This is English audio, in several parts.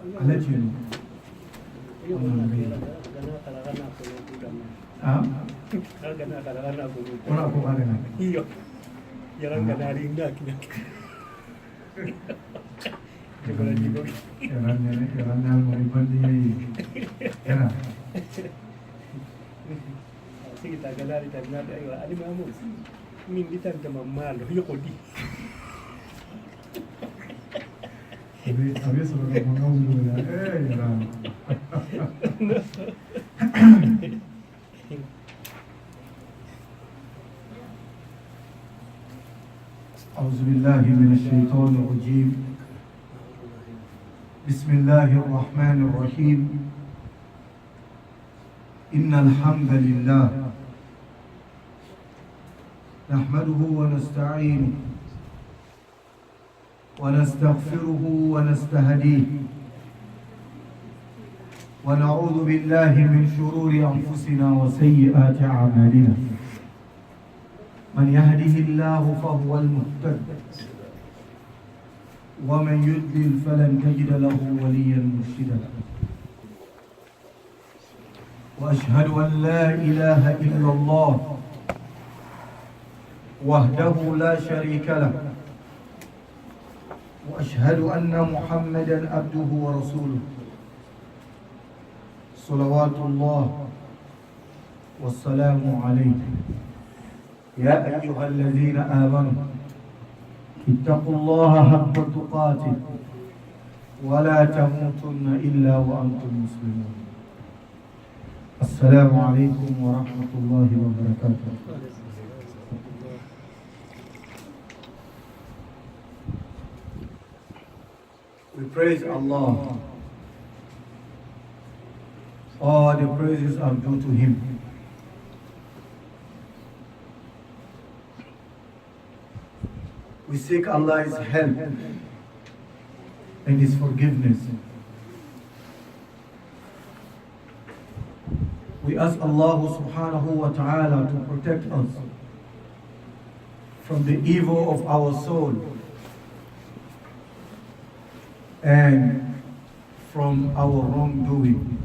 I'll let you know. Ah? Wala po ka rin. Iyo. Yarang ganaring na. Yaran mo iban niya. Kaya. Sige, tagalari tayo natin. Ay, ano ba mo? Hindi tayo mamalo. Yoko di. Sabi sa mga ulo na, yaran. أعوذ بالله من الشيطان الرجيم بسم الله الرحمن الرحيم إن الحمد لله نحمده ونستعينه ونستغفره ونستهديه ونعوذ بالله من شرور أنفسنا وسيئات أعمالنا من يهده الله فهو المهتد ومن يضلل فلن تجد له وليا مرشدا وأشهد أن لا إله إلا الله وحده لا شريك له وأشهد أن محمدا عبده ورسوله صلوات الله والسلام عليه يا أيها الذين آمنوا اتقوا الله حق تقاته ولا تموتن إلا وأنتم مسلمون السلام عليكم ورحمة الله وبركاته. We praise Allah. All the praises are due to Him. We seek Allah's help and His forgiveness. We ask Allah subhanahu wa ta'ala to protect us from the evil of our soul and from our wrongdoing.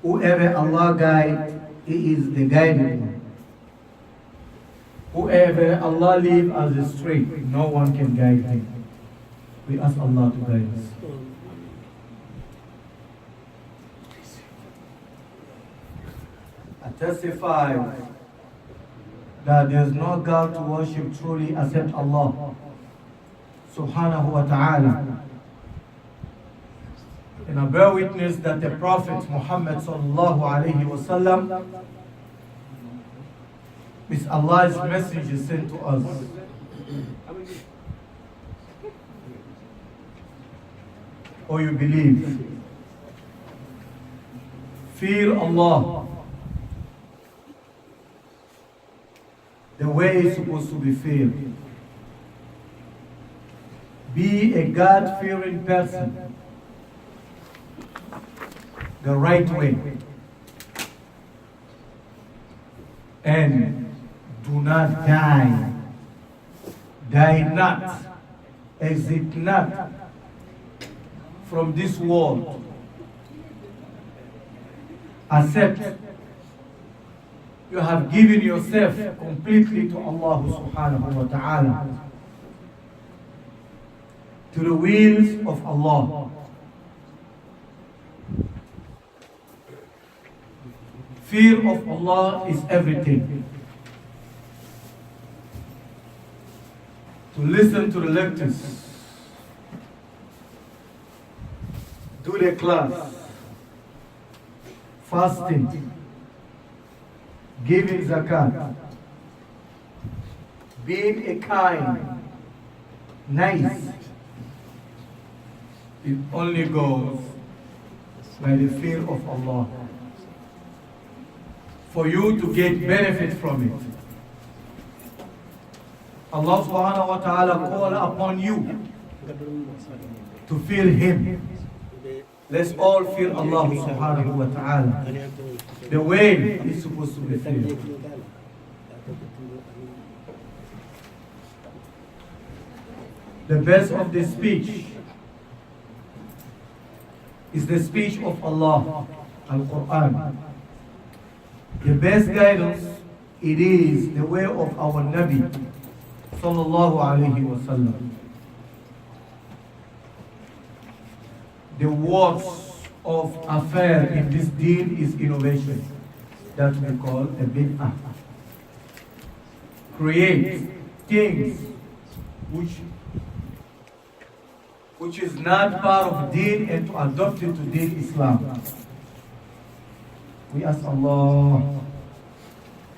Whoever Allah guides, He is the guided one. Whoever Allah leave as a straight, no one can guide him. We ask Allah to guide us. I testify that there is no God to worship truly except Allah subhanahu wa ta'ala. And I bear witness that the Prophet Muhammad sallallahu alayhi wa sallam is Allah's message is sent to us. Or you believe. Fear Allah the way it's supposed to be feared. Be a God-fearing person the right way. And do not die. Die not. Exit not from this world. Accept you have given yourself completely to Allah subhanahu wa ta'ala. To the wills of Allah. Fear of Allah is everything. To listen to the lectures, do the class, fasting, giving zakat, being a kind, nice, it only goes by the fear of Allah. For you to get benefit from it. Allah subhanahu wa ta'ala call upon you to fear Him. Let's all fear Allah subhanahu wa ta'ala the way He's supposed to be feared. The best of the speech is the speech of Allah, Al-Quran. The best guidance, it is the way of our Nabi, sallallahu alayhi wa sallam. The worst of affair in this deen is innovation, that we call a bid'ah. Create things which is not part of deen and to adopt it to deen Islam. We ask Allah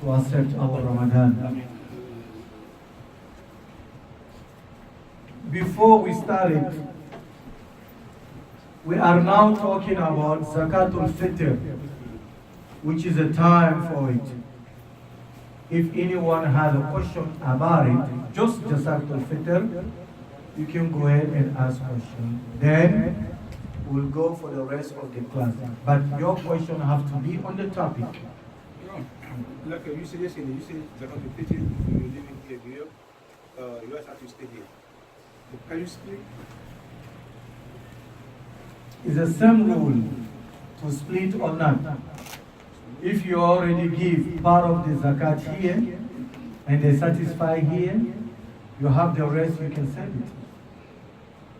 to accept our Ramadan. Before we started, we are now talking about Zakatul Fitr, which is a time for it. If anyone has a question about it, just Zakatul Fitr, you can go ahead and ask questions. Then we'll go for the rest of the class. But your question have to be on the topic. Like you said yesterday, you said Zakatul Fitr, if you live in here, you guys have to stay here. Can you split? It's the same rule to split or not. If you already give part of the zakat here and they satisfy here, you have the rest, you can send it.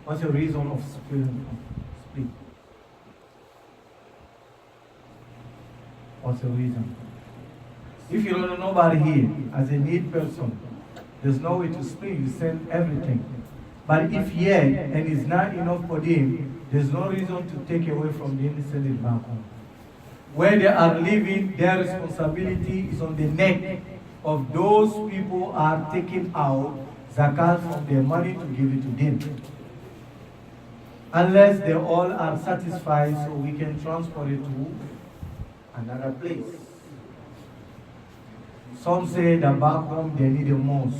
What's the reason of split? What's the reason? If you don't know nobody here, as a need person, there's no way to split, you send everything. But if yet, and it's not enough for them, there's no reason to take away from them and send it back home. Where they are living, their responsibility is on the neck of those people who are taking out zakat from their money to give it to them. Unless they all are satisfied, so we can transfer it to another place. Some say that back home they need it most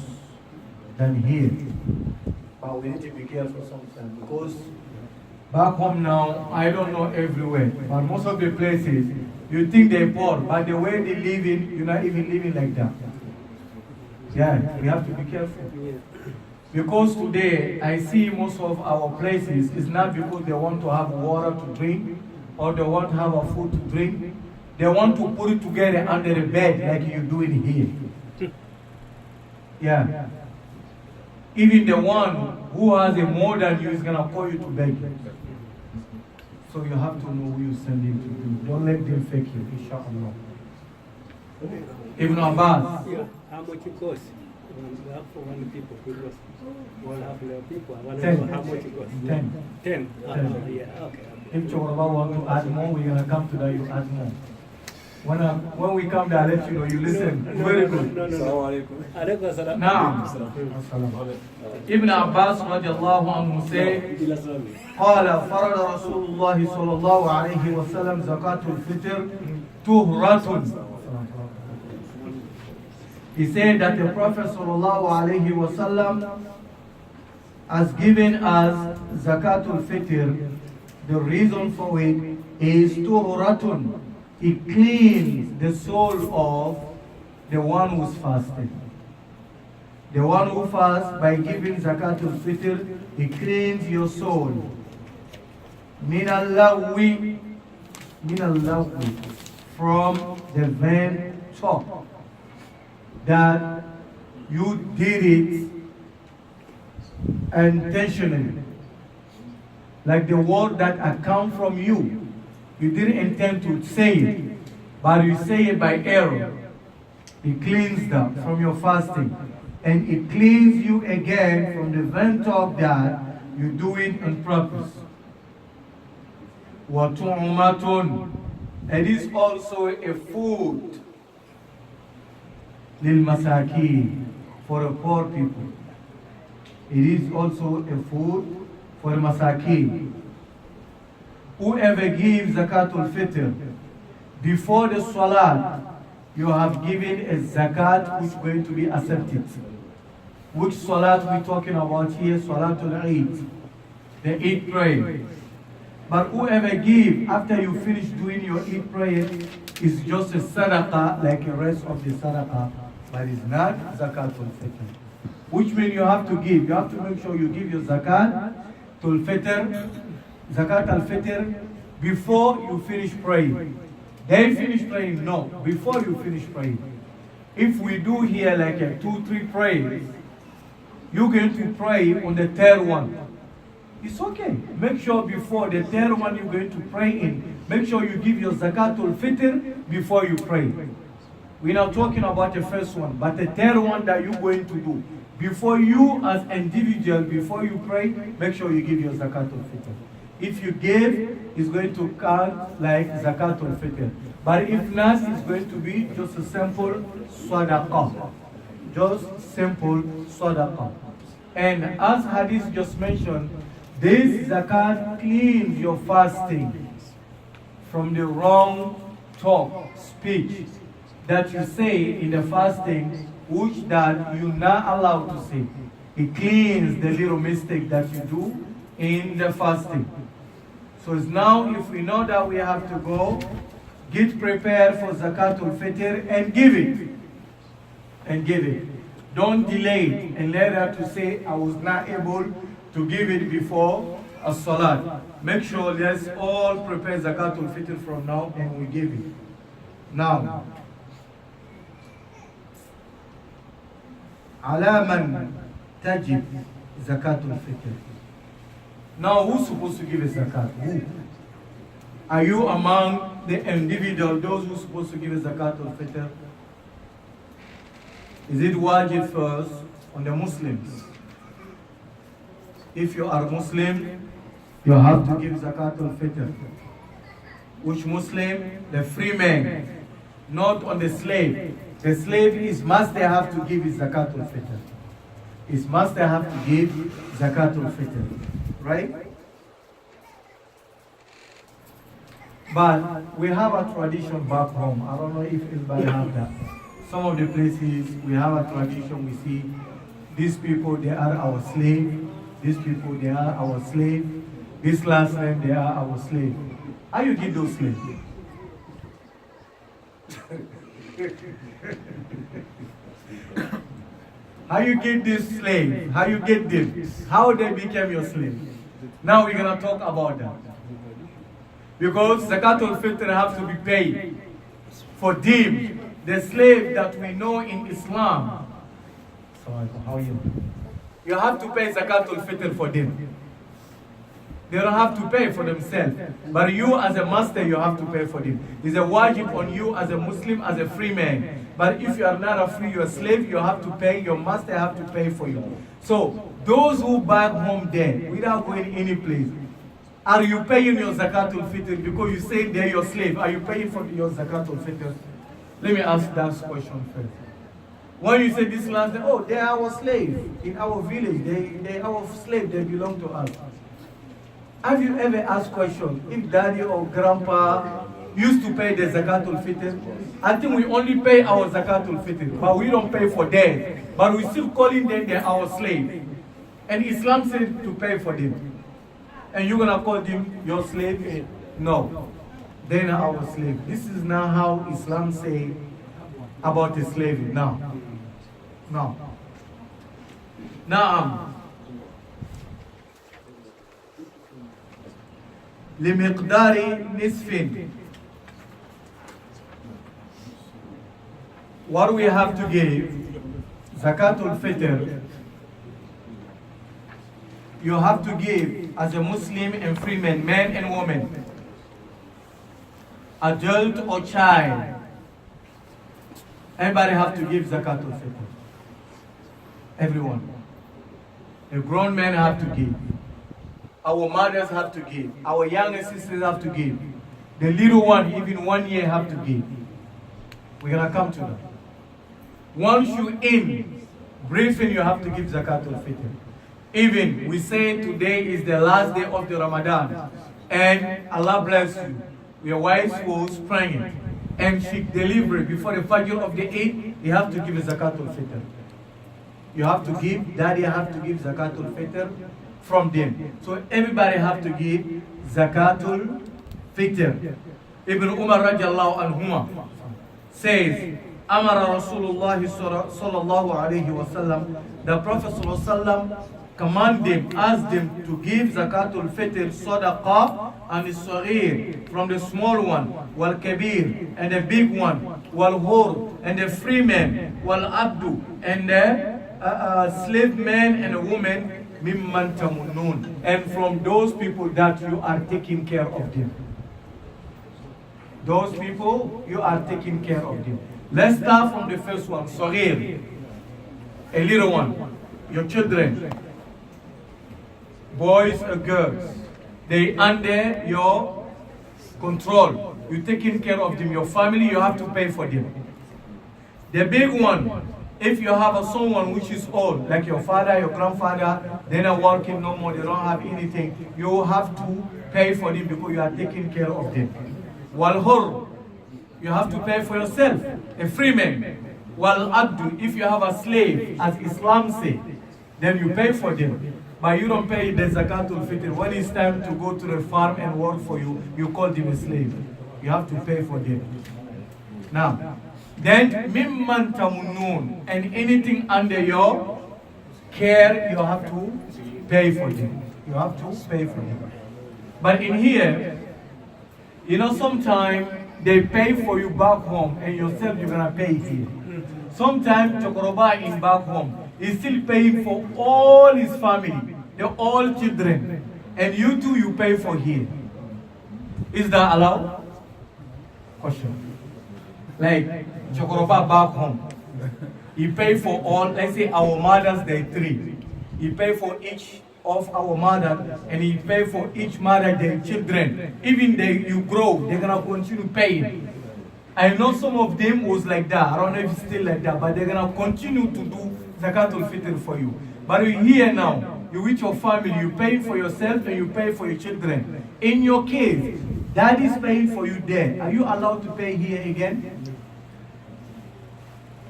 than here. But we need to be careful sometimes because back home now, I don't know everywhere, but most of the places, you think they're poor, but the way they live in, you're not even living like that. Yeah, we have to be careful. Because today, I see most of our places, it's not because they want to have water to drink, or they want to have a food to drink. They want to put it together under the bed like you're doing here. Yeah. Even the one who has a more than you is going to call you to beg. So you have to know who you send him to do. Don't let them fake you, inshallah. Ibn Abbas. How much it costs? For one people, because one half million people. I want to 10. know how much it costs. 10. 10. 10. Yeah, okay. If Choraba want to add more, we're going to come to that, you add more. When we come there, I'll let you know, you listen. Very good. No. Naam. Ibn Abbas radiallahu anhu say, قال فرض رسول الله صلى الله عليه وسلم زكاة الفطر طهرة. He said that the Prophet sallallahu alaihi wasallam has given us zakatul fitr. The reason for it is tuhuratun. It cleans the soul of the one who's fasting. The one who fasts by giving zakatul fitr, it cleans your soul. Min allawi, from the vain talk that you did it intentionally. Like the word that come from you. You didn't intend to say it, but you say it by error. It cleans that from your fasting. And it cleans you again from the vain talk that you do it on purpose. وَتُعْمَةٌ. It is also a food لِلْمَسَاكِينَ, for the poor people. It is also a food for the masakin. Whoever gives zakatul fitr before the salat, you have given a zakat which is going to be accepted. Which salat we talking about here? Salatul Eid, the Eid prayer. But whoever give after you finish doing your Eid prayer is just a sadaqah like the rest of the sadaqah, but it's not zakatul fitr. Which means you have to give. You have to make sure you give your zakat tul fitr, zakat al fitr before you finish praying. Then finish praying? No, before you finish praying. If we do here like a 2-3 prayers, you're going to pray on the third one. It's okay. Make sure before the third one you're going to pray in, make sure you give your zakatul fitr before you pray. We're not talking about the first one, but the third one that you're going to do. Before you as individual, before you pray, make sure you give your zakatul fitr. If you give, it's going to count like zakatul fitr. But if not, it's going to be just a simple sadaqah. Just simple sadaqah. And as Hadith just mentioned, this zakat cleans your fasting from the wrong talk, speech that you say in the fasting, which that you're not allowed to say. It cleans the little mistake that you do in the fasting. So it's now, if we know that we have to go, get prepared for zakatul fitr and give it. And give it. Don't delay it and let her to say, I was not able to give it before a salat. Make sure let's all prepare zakatul fitr from now and we give it. Now, على من تجب زكاة الفطر. Now, who's supposed to give a zakat? Who? Are you among the individual, those who are supposed to give a zakat al-fitr? Is it wajib first on the Muslims? If you are Muslim, you have to give zakat al-fitr. Which Muslim? The free man, not on the slave. The slave is must they have to give his zakat al-fitr. It's must they have to give zakat al-fitr. Right? But we have a tradition back home. I don't know if anybody have that. Some of the places we have a tradition, we see these people, they are our slave. These people, they are our slave. This last name, they are our slave. How you give those slaves? How you get this slave? How you get them? How they became your slave? Now we're gonna talk about that. Because zakatul fitr have to be paid for them, the slave that we know in Islam. So how are you? You have to pay zakatul fitr for them. They don't have to pay for themselves. But you as a master, you have to pay for them. It's a wajib on you as a Muslim, as a free man. But if you are not a free, you're a slave, you have to pay, your master have to pay for you. So, those who back home there, without going any place, are you paying your zakatul fitr because you say they're your slave? Are you paying for your zakatul fitr? Let me ask that question first. When you say this last, oh, they are our slave in our village, they are our slave, they belong to us. Have you ever asked question if daddy or grandpa used to pay the zakatul fitr? I think we only pay our zakatul fitr, but we don't pay for them. But we still calling them they're our slave. And Islam said to pay for them. And you're gonna call them your slave? No, they're not our slave. This is not how Islam say about the slavery. No. Now, لمقدار نصف. What we have to give, zakatul fitr, you have to give as a Muslim and free man, man and woman, adult or child. Everybody have to give zakatul fitr. Everyone. A grown man have to give. Our mothers have to give. Our younger sisters have to give. The little one, even 1 year, have to give. We're gonna come to that. Once you in briefing, you have to give zakatul fitr. Even we say today is the last day of the Ramadan, and Allah bless you. Your wife was pregnant, and she delivered before the Fajr of the Eid. You have to give a zakatul fitr. You have to give. Daddy have to give zakatul fitr from them. So everybody have to give zakatul fitr. Ibn Umar radiallahu anhuma says, Amara Rasulullah sallallahu alayhi wa sallam, the Prophet sallallahu alayhi wa sallam command them, ask them to give zakatul fitr, sadaqah, and the saghir, from the small one, wal kabir, and the big one, wal hur, and the free man, wal abdu, and the slave man and a woman, mimman tamunnun, and from those people that you are taking care of them. Those people, you are taking care of them. Let's start from the first one, saghir, a little one, your children, boys or girls, they under your control. You're taking care of them. Your family, you have to pay for them. The big one, if you have someone which is old, like your father, your grandfather, they're not working no more, they don't have anything, you have to pay for them because you are taking care of them. Wal hur, you have to pay for yourself, a free man. Wal abdu, if you have a slave, as Islam says, then you pay for them. But you don't pay the zakatul fitr. When it's time to go to the farm and work for you, you call them a slave. You have to pay for them. Now, then mimman tamunnun, and anything under your care, you have to pay for them. You have to pay for them. But in here, you know, sometimes they pay for you back home, and yourself you're gonna pay it here. Sometimes Chokoroba in back home is still paying for all his family, the all children, and you too you pay for here. Is that allowed? Question. Like Chokoroba back home, he pay for all. Let's say our mothers, they 3. He pay for each of our mother, and he pay for each mother their children. Even you grow, they're gonna continue paying. I know some of them was like that. I don't know if it's still like that, but they're gonna continue to do zakatul fitr for you. But you here now, you with your family, you pay for yourself and you pay for your children. In your case, dad is paying for you there. Are you allowed to pay here again?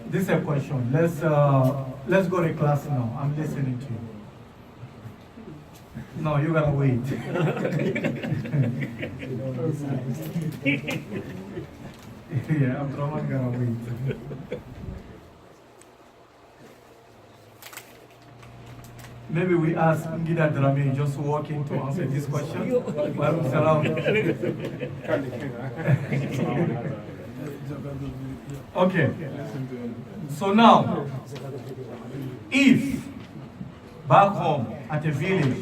This is a question. Let's go to class now. I'm listening to you. No, you gotta wait. Yeah, I'm gonna wait. Maybe we ask Ngida Drame just walking to answer this question. Walaikum salam. Okay. So now, if back home at a village,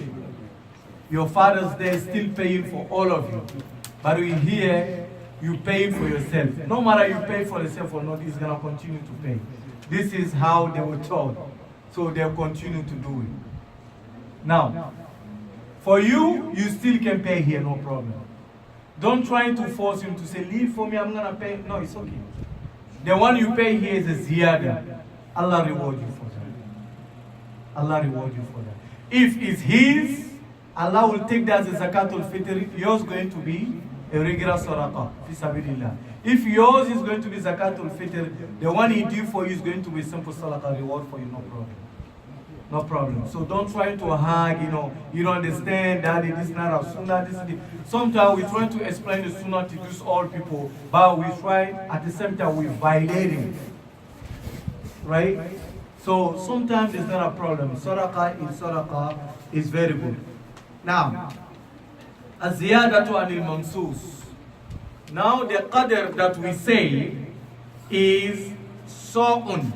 your father's there still paying for all of you, but we here, you pay for yourself. No matter you pay for yourself or not, he's gonna continue to pay. This is how they were taught, so they'll continue to do it. Now, for you, you still can pay here, no problem. Don't try to force him to say, leave for me, I'm gonna pay. No, it's okay. The one you pay here is a ziyada. Allah reward you for that. Allah reward you for that. If it's his, Allah will take that as a zakatul fitr. Yours going to be a regular sadaqah, fi sabilillah. If yours is going to be zakatul fitr, the one he did for you is going to be simple sadaqah reward for you, no problem. No problem. So don't try to hag, you don't understand that it is not a sunnah. Sometimes we try to explain the sunnah to these all people, but we try at the same time we violating. Right? So sometimes it's not a problem. Sadaqah is very good. Now, az-ziyadatu anil mansus. Now the qadr that we say is sa'un.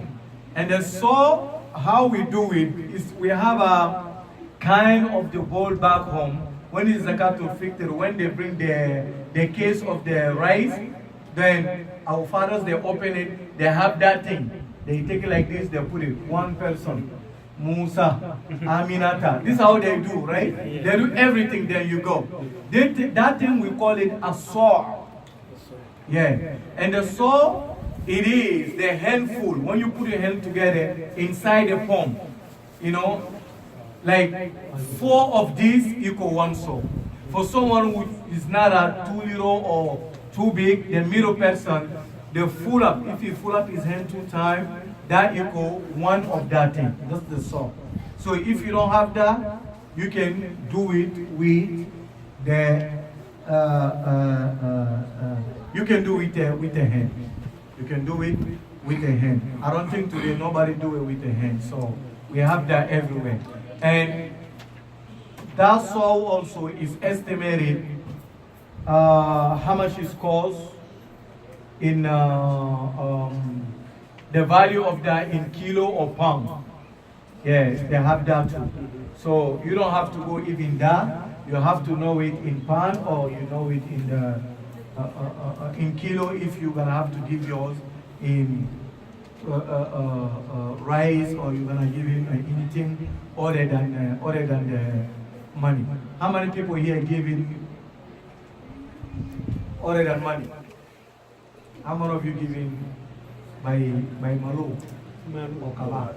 And the sa', how we do it is we have a kind of the bowl back home. When it's zakatul fitr, when they bring the case of the rice, then our fathers, they open it, they have that thing. They take it like this, they put it, one person. Musa, Aminata. This is how they do, right? They do everything, then you go. That thing we call it a saw. Yeah. And the saw, it is the handful. When you put your hand together inside the palm, like 4 of these equal 1 saw. For someone who is not too little or too big, the middle person, the full up, if he full up his hand 2 times, that equal 1 of that thing. That's the saw. So if you don't have that, you can do it with the you can do it with the hand. You can do it with the hand. I don't think today nobody do it with the hand. So we have that everywhere. And that soul also is estimated how much it costs in the value of that in kilo or pound. Yes, they have that too. So you don't have to go even that. You have to know it in pound or you know it in the in kilo if you're gonna have to give yours in rice or you're gonna give him anything other than the money. How many people here giving other than money? How many of you giving by malo or kebab?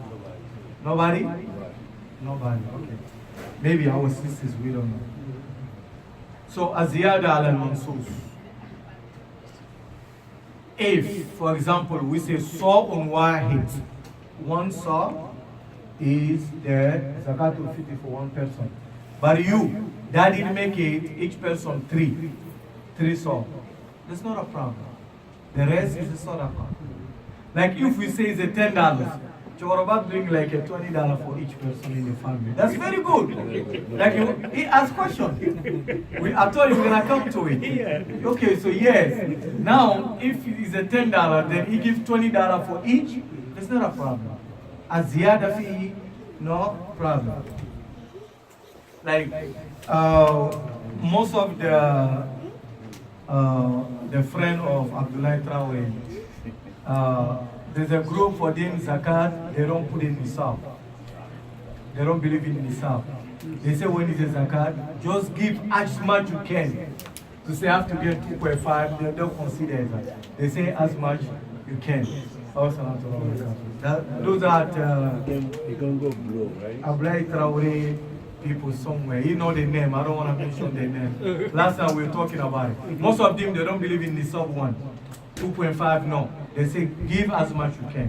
Nobody? Nobody. Okay. Maybe our sisters, we don't know. So aziyada al mansus. If, for example, we say sa'un wahid, one sa is the zakatul fitr for one person. But you, that didn't make it, each person three sa. That's not a problem. The rest is a sadaqah. Like if we say it's a $10, Choroba bring like a $20 for each person in the family. That's very good. Like he asked questions. I told you we're gonna come to it. Okay, so yes. Now if it's a $10, then he gives $20 for each. That's not a problem. Aziyada fi, no problem. Like most of the friend of Abdullah Traore, there's a group for them zakat, they don't put in nisab. They don't believe in nisab. They say when it's a zakat, just give as much you can. To say have to get 2.5, they don't consider that. They say as much you can. Those are You can go blow, right? Abdullah Traore people somewhere. You know the name, I don't want to mention their name. Last time we were talking about it. Most of them, they don't believe in nisab one. 2.5, no. They say give as much you can.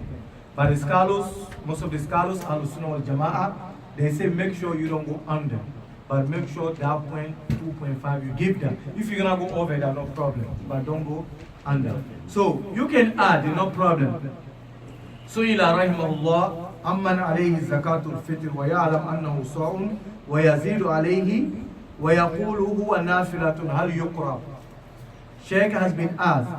But the scholars, most of the scholars, Al-Sunnah wal Jama'ah, they say make sure you don't go under. But make sure that point, 2.5, you give that. If you're gonna go over that, no problem. But don't go under. So you can add, no problem. سئل رحمه الله عمن عليه زكاة الفطر ويعلم أنه صائم ويزيد عليه ويقول هو نافلة هل يقرأ. Sheikh has been asked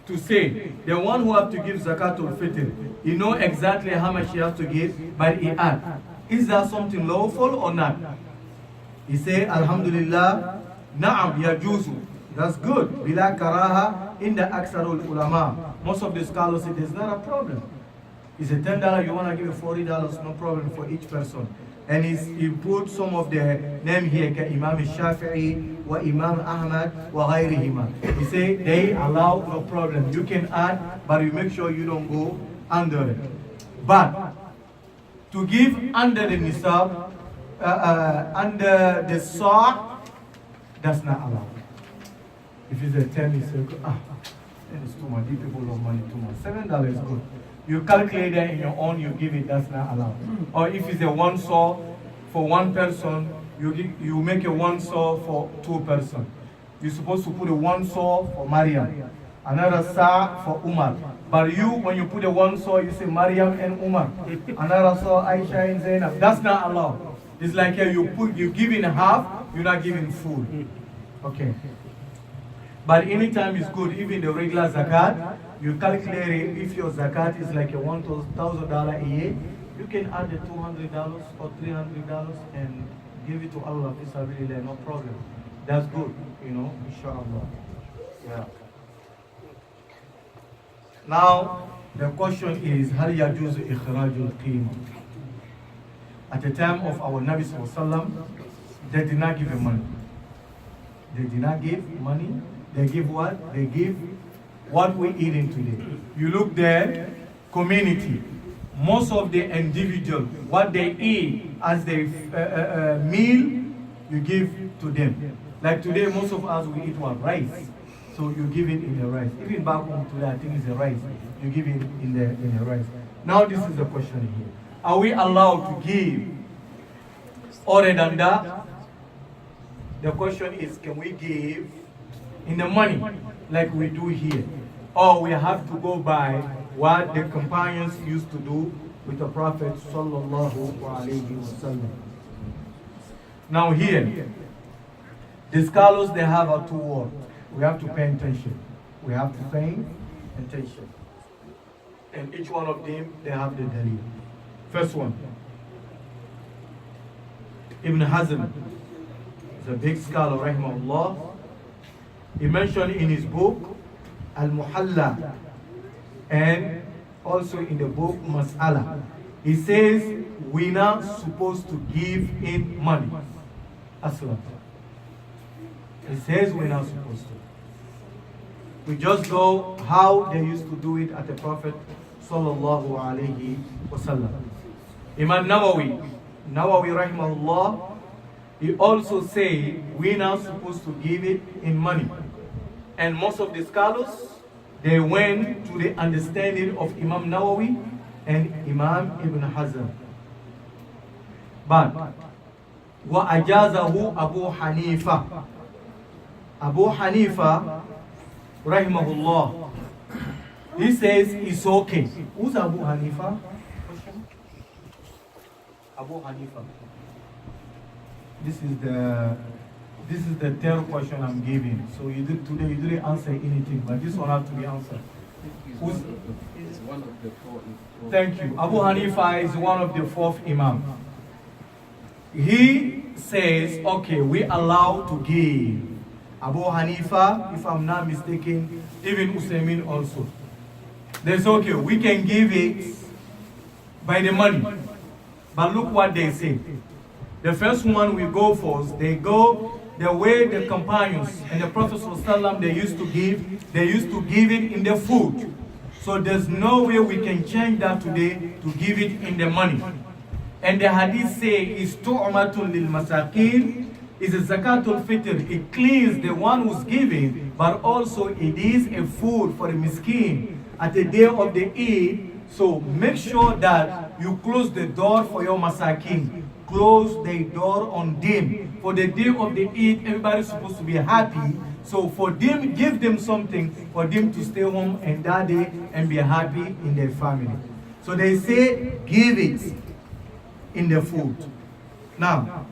to say the one who have to give zakatul fitr, he know exactly how much he has to give, but he add, is that something lawful or not? He say, Alhamdulillah, na'am yajuzu. That's good. Bila karaha in the aksarul ulama. Most of the scholars say there's not a problem. He said $10, you want to give $40, no problem for each person. And he put some of the name here, Imam Shafi'i, wa Imam Ahmad, wa ghayrihima. He say they allow, no problem. You can add, but you make sure you don't go under it. But to give under the nisab, under the saw, that's not allowed. If it's a 10, you say, it's too much. These people love money too much. $7 is good. You calculate that in your own, you give it, that's not allowed. Or if it's a one saw for one person, you make a one saw for two person. You're supposed to put a one saw for Maryam, another saw for Umar. But you, when you put a one saw, you say Maryam and Umar. Another saw Aisha and Zainab. That's not allowed. It's like you give in half, you're not giving full. Okay. But anytime is good, even the regular zakat, you calculate it, if your zakat is like a $1,000 a year, you can add the $200 or $300 and give it to Allah, no problem. That's good, inshallah. Yeah. Now, the question is, هل يجوز إخراج القيمة? At the time of our Nabi Sallallahu Alaihi Wasallam, they did not give him money. They did not give money. They give what? They give what we're eating today. You look there, community. Most of the individual, what they eat as their meal, you give to them. Like today, most of us, we eat what? Rice. So you give it in the rice. Even back home today, I think it's the rice. You give it in the rice. Now this is the question here. Are we allowed to give other than that? The question is, can we give in the money like we do here? Or we have to go by what the companions used to do with the Prophet sallallahu alaihi wasallam. Now here, the scholars, they have a two words. We have to pay attention. We have to pay attention. And each one of them, they have the dalil. First one, Ibn Hazm is a big scholar, rahimahullah. He mentioned in his book, Al-Muhalla, and also in the book, Mas'ala. He says, we're not supposed to give him money. Aslam. He says we're not supposed to. We just go how they used to do it at the Prophet sallallahu alaihi wasallam. Imam Nawawi rahimahullah, he also say we're not supposed to give it in money. And most of the scholars, they went to the understanding of Imam Nawawi and Imam Ibn Hazm. But وَأَجَازَهُ Abu Hanifa. Abu Hanifa, rahimahullah, he says it's okay. Who's Abu Hanifa? Abu Hanifa. This is the third question I'm giving. So today you didn't answer anything, but this one has to be answered. Who's one of the four? Thank you. Abu Hanifa is one of the fourth Imam. He says, okay, we allow to give. Abu Hanifa, if I'm not mistaken, even Usaymin also. They say, okay, we can give it by the money. But look what they say. The first one we go for, they go the way the companions and the Prophet ﷺ, they used to give it in the food. So there's no way we can change that today to give it in the money. And the hadith say is tu'matun lil masakin, is a zakatul fitr. It cleans the one who's giving, but also it is a food for the miskin at the day of the Eid. So make sure that you close the door for your masakin. Close the door on them. For the day of the Eid, everybody's supposed to be happy. So for them, give them something for them to stay home and that day and be happy in their family. So they say, give it in the food. Now,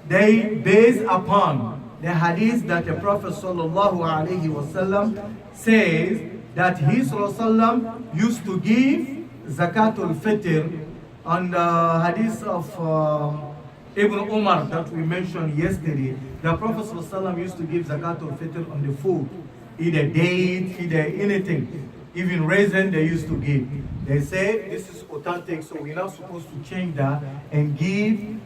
they base upon the hadith that the Prophet sallallahu alaihi wasallam says that his Rasulullah used to give zakatul fitr on the hadith of Ibn Umar that we mentioned yesterday. The Prophet sallallahu used to give zakatul fitr on the food, either dates, either anything, even raisin they used to give. They say this is authentic, so we're not supposed to change that and give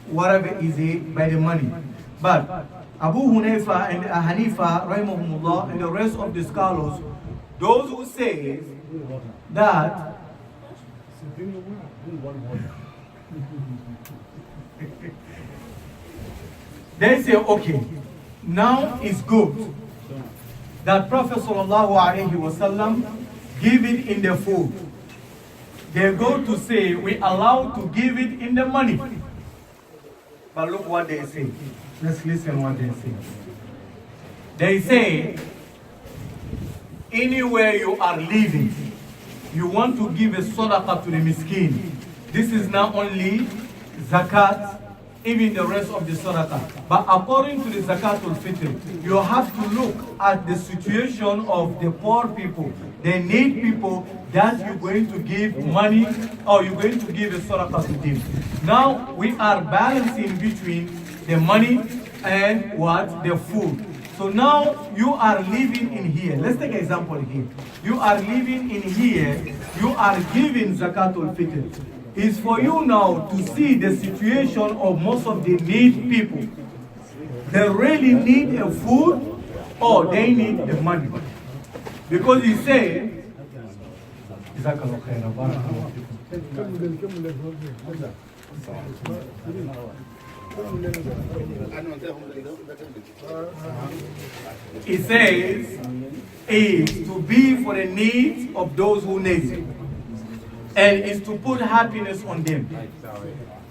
whatever is it by the money. But Abu Hanifa and Hanifa, rahimahumullah, and the rest of the scholars, those who say that they say, okay, now it's good that Prophet sallallahu alaihi wasallam give it in the food. They go to say we allow to give it in the money. But look what they say. Let's listen what they say. They say, anywhere you are living, you want to give a sadaqah to the miskin. This is not only zakat, even the rest of the sadaqah. But according to the zakatul fitr, you have to look at the situation of the poor people, the need people that you're going to give money or you're going to give a sadaqah to them. Now we are balancing between the money and what? The food. So now you are living in here. Let's take an example here. You are living in here. You are giving zakatul fitr. It's for you now to see the situation of most of the need people. They really need a food or they need the money. Because he said, he says, is to be for the needs of those who need it. And is to put happiness on them.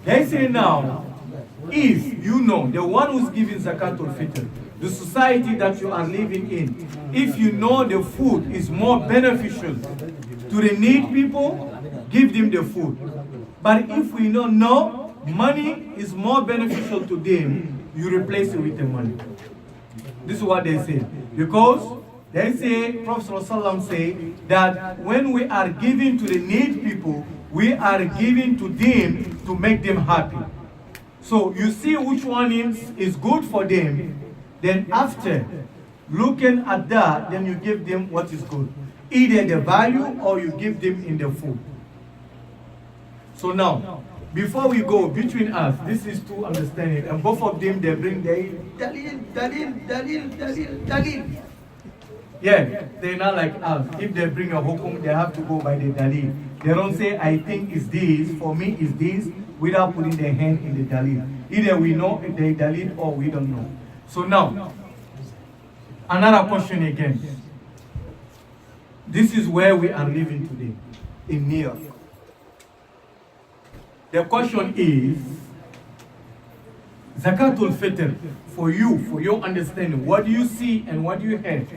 They say now, if you know the one who's giving zakatul fitr, the society that you are living in, if you know the food is more beneficial to the need people, give them the food. But if we don't know, money is more beneficial to them, you replace it with the money. This is what they say. Because they say, Prophet ﷺ say that when we are giving to the need people, we are giving to them to make them happy. So you see which one is good for them. Then after looking at that, then you give them what is good. Either the value or you give them in the food. So now, before we go between us, this is to understand it. And both of them, they bring the dalil. Yeah, they're not like us. If they bring a hukum, they have to go by the dalil. They don't say, I think it's this, for me it's this, without putting their hand in the dalil. Either we know the dalil or we don't know. So now, another question again. This is where we are living today, in New York. The question is, Zakatul Fitr, for you, for your understanding, what do you see and what do you have?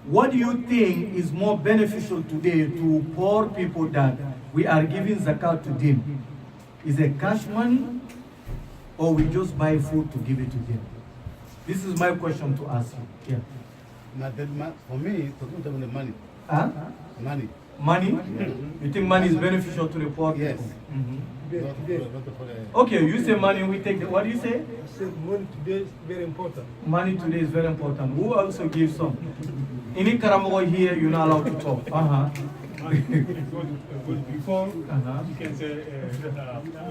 What do you think is more beneficial today to poor people that we are giving zakat to them? Is it cash money or we just buy food to give it to them? This is my question to ask you. Yeah. For me, to the money. Huh? Money. Money? You think money is beneficial to the poor people? Yes. Mhm. Not for the, Okay, you say money, we take the, what do you say? I said money today is very important. Money today is very important. Who also gives some? Any Karamogo here, you're not allowed to talk. Before, Uh-huh. you can say,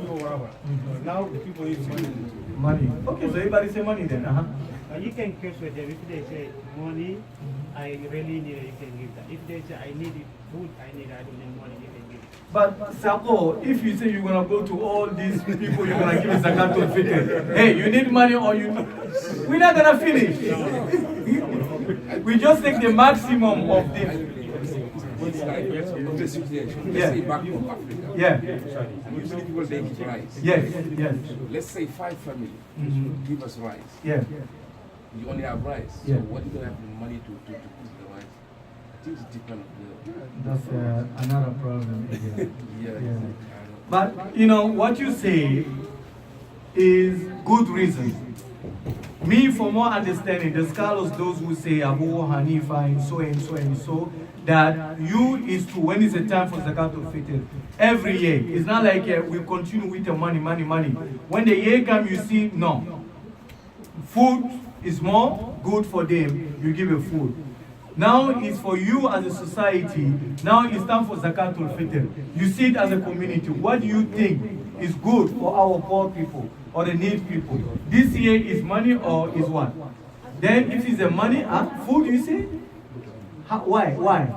whatever. Now, the people need money. Money. Okay, so everybody say money then. You can question them. If they say money, I really need it, you can give that. If they say I need it, food, I don't need money, you can give it. But Sako, if you say you're gonna go to all these people, you're gonna give zakatul fitr. Hey, you need money or you need... We're not gonna finish. We just take the maximum of this. It's like the situation. Yeah. Let's say back home Africa. Yeah. Usually people they give rice. Yes. Yes. Let's say 5 families give us rice. Yeah. You only have rice. Yeah. So what do you have the money to cook the rice? I think it's depend on That's another problem again. the Yeah. But you know what you say is good reason. Me, for more understanding, the scholars, those who say Abu Hanifa and so and so and so, that you is to when is the time for zakatul fitr every year. It's not like we continue with the money. When the year comes, you see no. Food is more good for them. You give a food. Now it's for you as a society. Now it's time for zakatul fitr. You see it as a community. What do you think is good for our poor people or the need people? This year is money or is what? Then if it's a money, food, you see? Why?